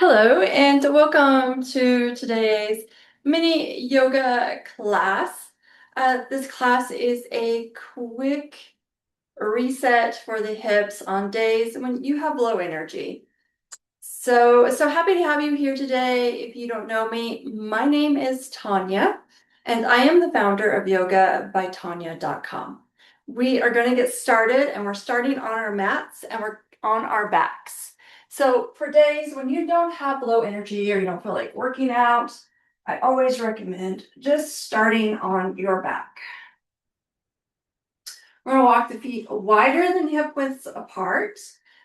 Hello, and welcome to today's mini yoga class. This class is a quick reset for the hips on days when you have low energy. So happy to have you here today. If you don't know me, my name is Tonya, and I am the founder of yogabytonya.com. We are going to get started, and we're starting on our mats and we're on our backs. So for days when you don't have low energy or you don't feel like working out, I always recommend just starting on your back. We're going to walk the feet wider than hip widths apart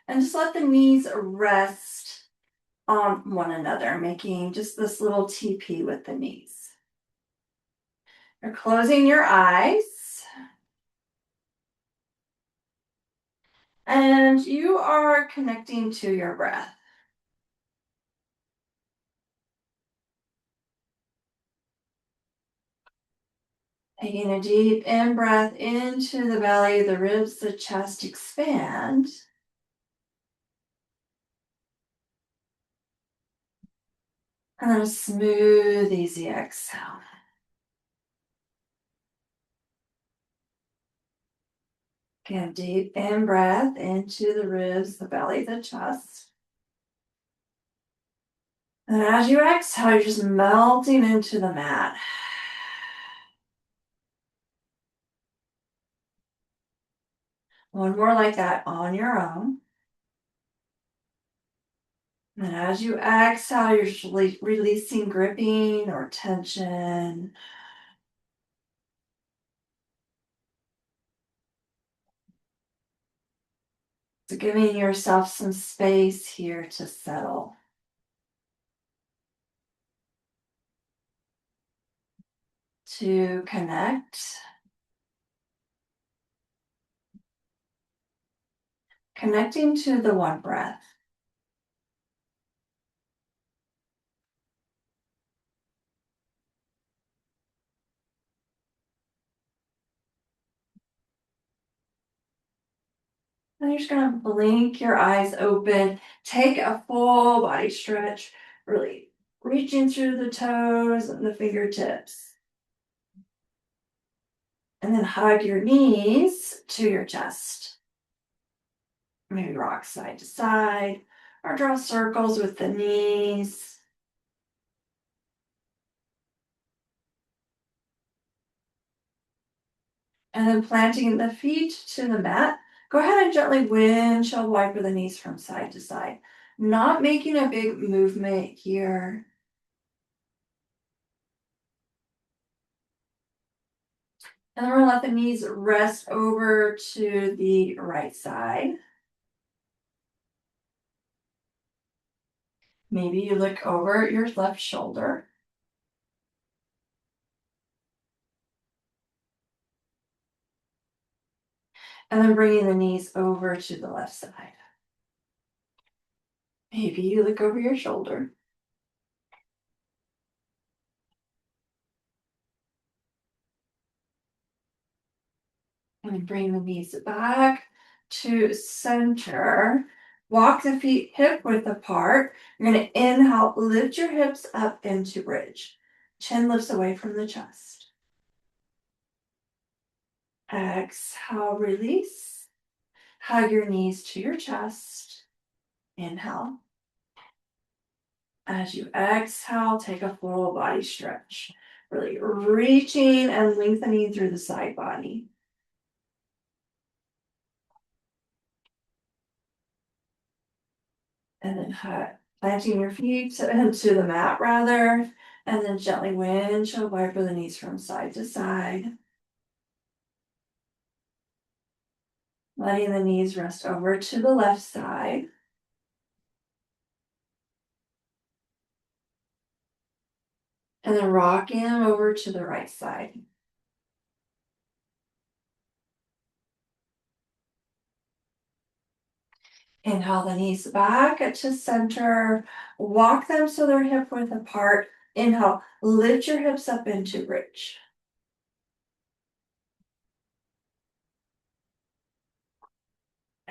and just let the knees rest on one another, making just this little TP with the knees. You're closing your eyes and you are connecting to your breath. Taking a deep in breath into the belly, the ribs, the chest expand. And then a smooth, easy exhale. Again, deep in breath into the ribs, the belly, the chest. And as you exhale, you're just melting into the mat. One more like that on your own. And as you exhale, you're just releasing gripping or tension. So giving yourself some space here to settle. To connect. Connecting to the one breath. And you're just going to blink your eyes open. Take a full body stretch. Really reaching through the toes and the fingertips. And then hug your knees to your chest. Maybe rock side to side or draw circles with the knees. And then planting the feet to the mat, go ahead and gently windshield wiper the knees from side to side. Not making a big movement here. And then we're going to let the knees rest over to the right side. Maybe you look over your left shoulder. And then bringing the knees over to the left side. Maybe you look over your shoulder. And bring the knees back to center. Walk the feet hip width apart. You're going to inhale, lift your hips up into bridge. Chin lifts away from the chest. Exhale, release. Hug your knees to your chest. Inhale. As you exhale, take a full body stretch. Really reaching and lengthening through the side body. And then planting your feet into the mat rather, and then gently windshield wiper the knees from side to side. Letting the knees rest over to the left side. And then rocking them over to the right side. Inhale the knees back to center. Walk them so they're hip width apart. Inhale, lift your hips up into bridge.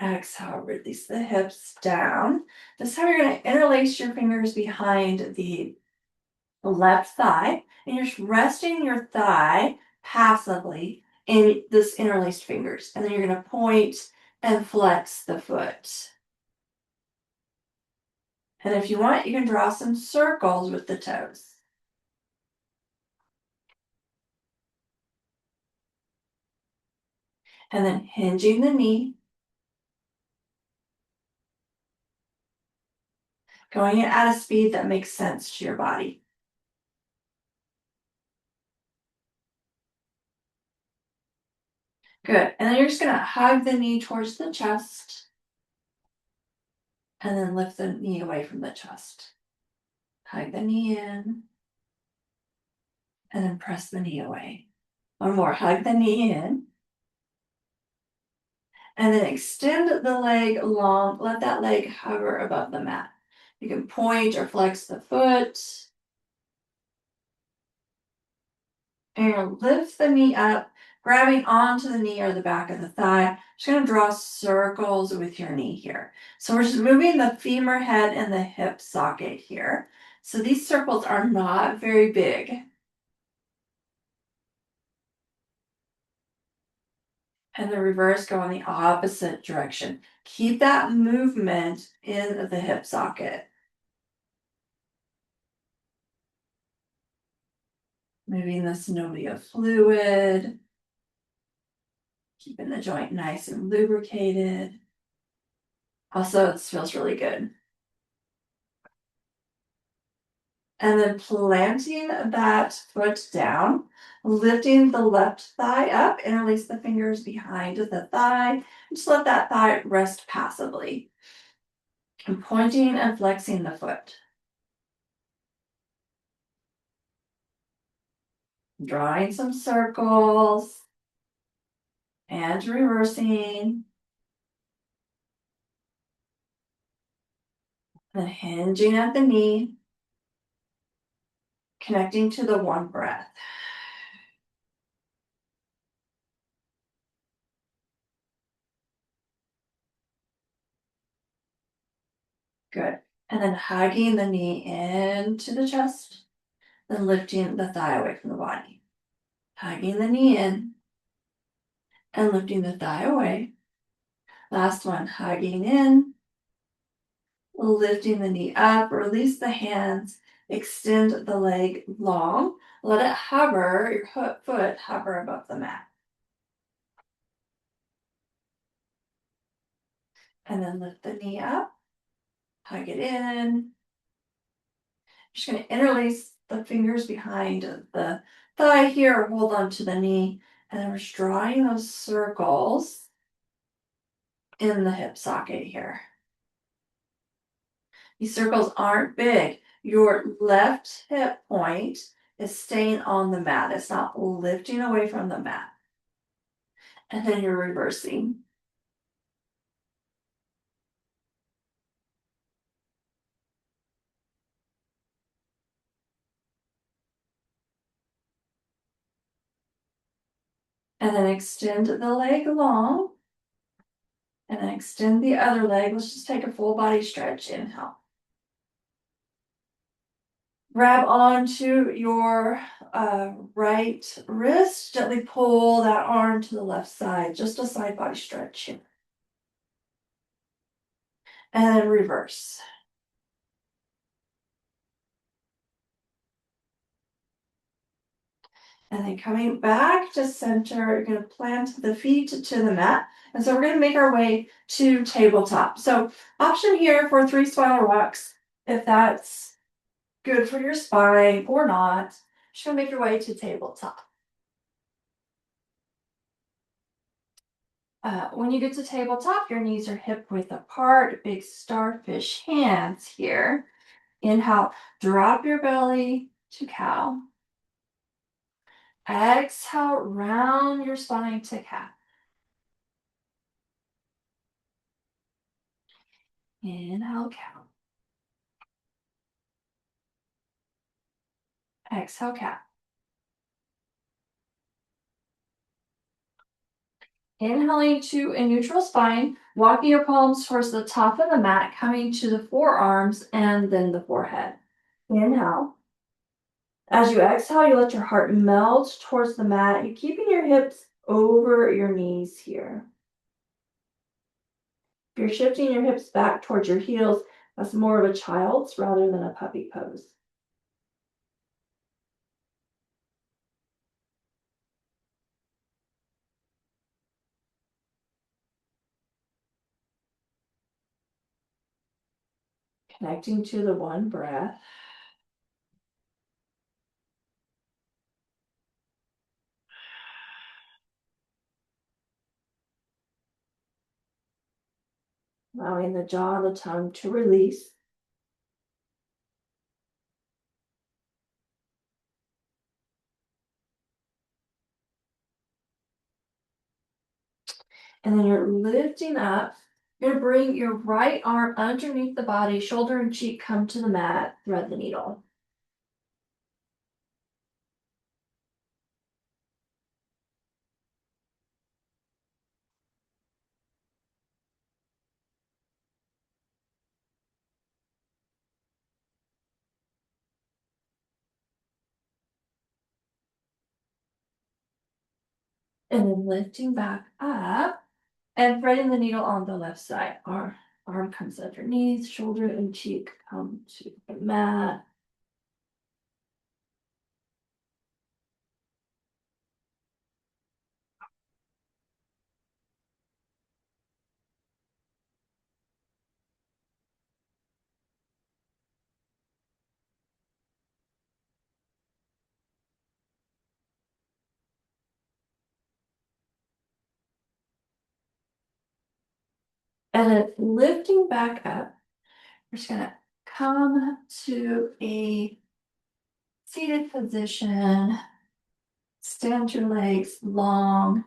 Exhale, release the hips down. This time you're going to interlace your fingers behind the left thigh, and you're just resting your thigh passively in this interlaced fingers. And then you're going to point and flex the foot. And if you want, you can draw some circles with the toes. And then hinging the knee, going at a speed that makes sense to your body. Good. And then you're just going to hug the knee towards the chest and then lift the knee away from the chest. Hug the knee in and then press the knee away. One more. Hug the knee in and then extend the leg long. Let that leg hover above the mat. You can point or flex the foot. And you're going to lift the knee up, grabbing onto the knee or the back of the thigh. Just going to draw circles with your knee here. So we're just moving the femur head and the hip socket here. So these circles are not very big. And the reverse, go in the opposite direction. Keep that movement in the hip socket. Moving the synovial fluid. Keeping the joint nice and lubricated. Also, this feels really good. And then planting that foot down, lifting the left thigh up, interlace the fingers behind the thigh. Just let that thigh rest passively. And pointing and flexing the foot. Drawing some circles. And reversing. Then hinging at the knee. Connecting to the one breath. Good. And then hugging the knee into the chest. Then lifting the thigh away from the body. Hugging the knee in. And lifting the thigh away. Last one, hugging in. Lifting the knee up. Release the hands. Extend the leg long. Let it hover, your foot hover above the mat. And then lift the knee up. Hug it in. Just going to interlace the fingers behind the thigh here, hold on to the knee, and then we're just drawing those circles in the hip socket here. These circles aren't big. Your left hip point is staying on the mat. It's not lifting away from the mat. And then you're reversing. And then extend the leg long. And then extend the other leg. Let's just take a full body stretch. Inhale. Grab onto your right wrist. Gently pull that arm to the left side. Just a side body stretch here. And then reverse. And then coming back to center, you're going to plant the feet to the mat. And so we're going to make our way to tabletop. So option here for 3 spiral rocks, if that's good for your spine or not. Just going to make your way to tabletop. When you get to tabletop, your knees are hip width apart, big starfish hands here. Inhale, drop your belly to cow. Exhale, round your spine to cat. Inhale, cow. Exhale, cat. Inhaling to a neutral spine, Walking your palms towards the top of the mat, coming to the forearms and then the forehead. Inhale. As you exhale, you let your heart melt towards the mat. You're keeping your hips over your knees here. If you're shifting your hips back towards your heels, that's more of a child's rather than a puppy pose. Connecting to the one breath. Allowing the jaw, the tongue to release. And then you're lifting up. You're going to bring your right arm underneath the body, shoulder and cheek come to the mat, thread the needle. And then lifting back up and threading the needle on the left side. Our arm comes underneath, shoulder and cheek come to the mat. And then lifting back up, we're just gonna come to a seated position. Stand your legs long.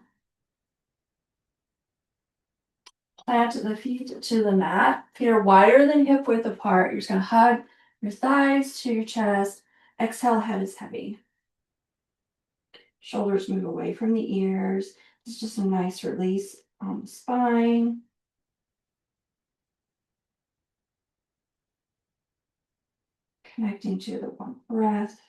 Plant the feet to the mat. Feet are wider than hip width apart. You're just gonna hug your thighs to your chest. Exhale, head is heavy. Shoulders move away from the ears. It's just a nice release on the spine. Connecting to the one breath.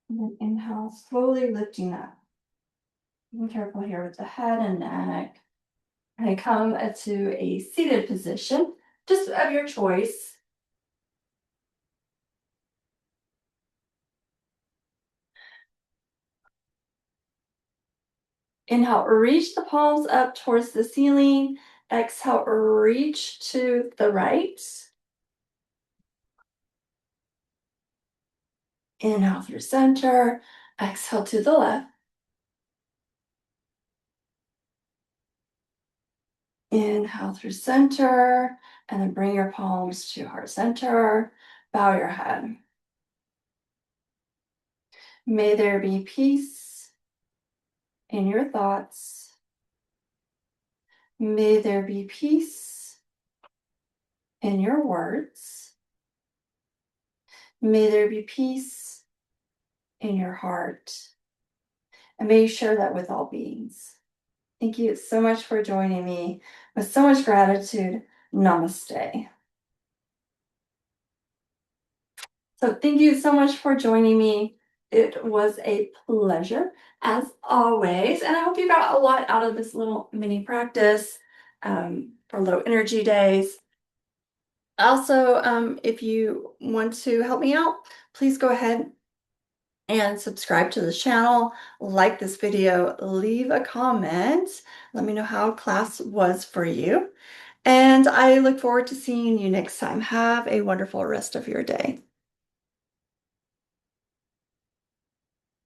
And then inhale, slowly lifting up. Be careful here with the head and neck. And come to a seated position, just of your choice. Inhale, reach the palms up towards the ceiling. Exhale, reach to the right. Inhale through center. Exhale to the left. Inhale through center. And then bring your palms to heart center. Bow your head. May there be peace in your thoughts. May there be peace in your words. May there be peace in your heart. And may you share that with all beings. Thank you so much for joining me. With so much gratitude, namaste. So thank you so much for joining me. It was a pleasure, as always. And I hope you got a lot out of this little mini practice for low energy days. Also, if you want to help me out, please go ahead and subscribe to the channel, like this video, leave a comment. Let me know how class was for you. And I look forward to seeing you next time. Have a wonderful rest of your day.